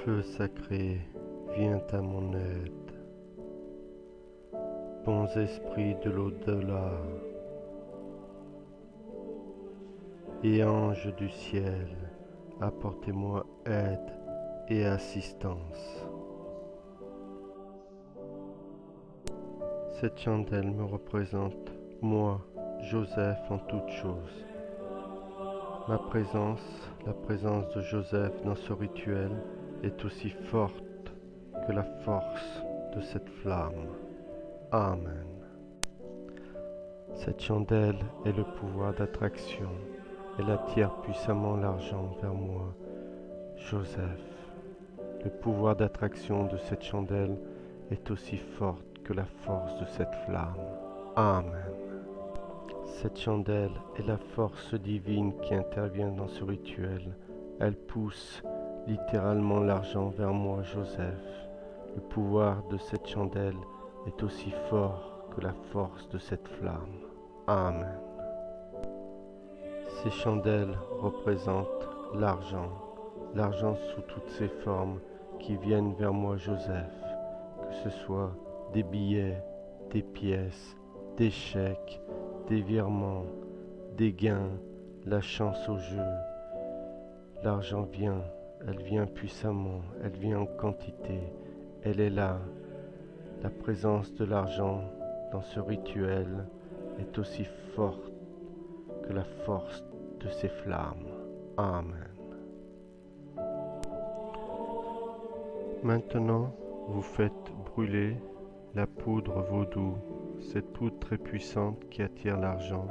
Feu sacré, viens à mon aide. Bons esprits de l'au-delà et anges du ciel, apportez-moi aide et assistance. Cette chandelle me représente, moi, Joseph, en toutes choses. Ma présence, la présence de Joseph dans ce rituel, est aussi forte que la force de cette flamme. Amen. Cette chandelle est le pouvoir d'attraction. Elle attire puissamment l'argent vers moi, Joseph. Le pouvoir d'attraction de cette chandelle est aussi forte que la force de cette flamme. Amen. Cette chandelle est la force divine qui intervient dans ce rituel. Elle pousse littéralement l'argent vers moi, Joseph. Le pouvoir de cette chandelle est aussi fort que la force de cette flamme. Amen. Ces chandelles représentent l'argent sous toutes ses formes qui viennent vers moi, Joseph, que ce soit des billets, des pièces, des chèques, des virements, des gains, la chance au jeu. L'argent vient, elle vient puissamment, elle vient en quantité, elle est là. La présence de l'argent dans ce rituel est aussi forte que la force de ces flammes. Amen. Maintenant, vous faites brûler la poudre vaudou, cette poudre très puissante qui attire l'argent.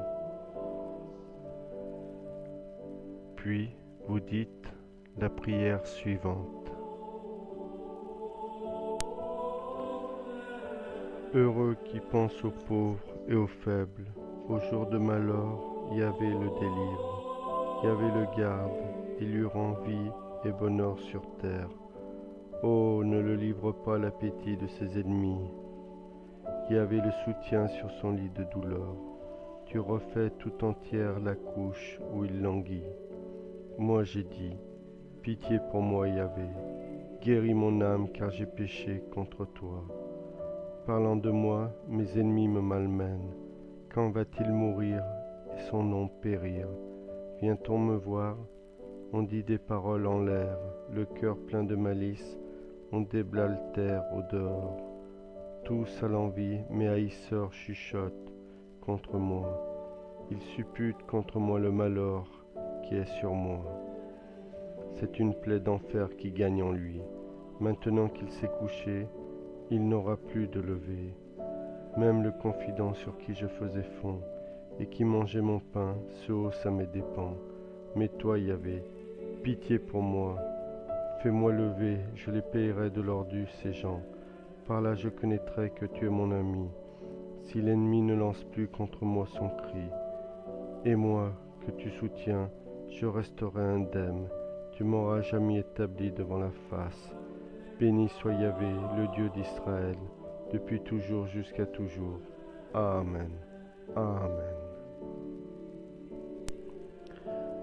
Puis, vous dites la prière suivante. Heureux qui pense aux pauvres et aux faibles. Au jour de malheur, Yahvé le délivre. Yahvé le garde, il lui rend vie et bonheur sur terre. Oh, ne le livre pas à l'appétit de ses ennemis. Yahvé le soutient sur son lit de douleur. Tu refais tout entière la couche où il languit. Moi j'ai dit, pitié pour moi Yahvé. Guéris mon âme car j'ai péché contre toi. Parlant de moi, mes ennemis me malmènent. Quand va-t-il mourir et son nom périr? Vient-on me voir? On dit des paroles en l'air, le cœur plein de malice, on déblaltère au dehors. Tous à l'envie, mes haïsseurs chuchotent contre moi. Ils supputent contre moi le malheur qui est sur moi. C'est une plaie d'enfer qui gagne en lui. Maintenant qu'il s'est couché, il n'aura plus de lever. Même le confident sur qui je faisais fond et qui mangeait mon pain se hausse à mes dépens. Mais toi, Yahvé, pitié pour moi. Fais-moi lever, je les payerai de leur dû, ces gens. Par là je connaîtrai que tu es mon ami. Si l'ennemi ne lance plus contre moi son cri, et moi, que tu soutiens, je resterai indemne. Tu m'auras jamais établi devant la face. Béni soit Yahvé, le Dieu d'Israël, depuis toujours jusqu'à toujours. Amen. Amen.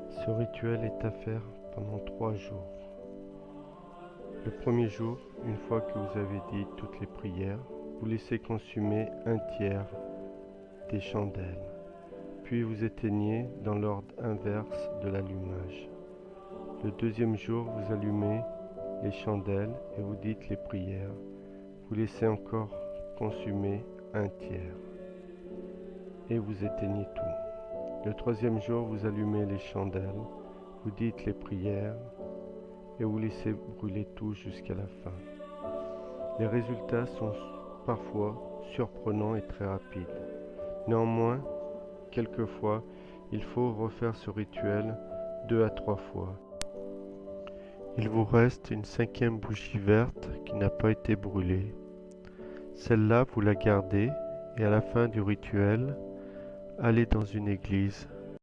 Ce rituel est à faire pendant 3 jours. Le premier jour, une fois que vous avez dit toutes les prières, vous laissez consumer 1/3 des chandelles. Puis vous éteignez dans l'ordre inverse de l'allumage. Le deuxième jour, vous allumez les chandelles et vous dites les prières. Vous laissez encore consumer 1/3 et vous éteignez tout. Le troisième jour, vous allumez les chandelles, vous dites les prières et vous laissez brûler tout jusqu'à la fin. Les résultats sont parfois surprenants et très rapides. Néanmoins, quelquefois, il faut refaire ce rituel 2 à 3 fois. Il vous reste une 5e bougie verte qui n'a pas été brûlée. Celle-là, vous la gardez et à la fin du rituel, allez dans une église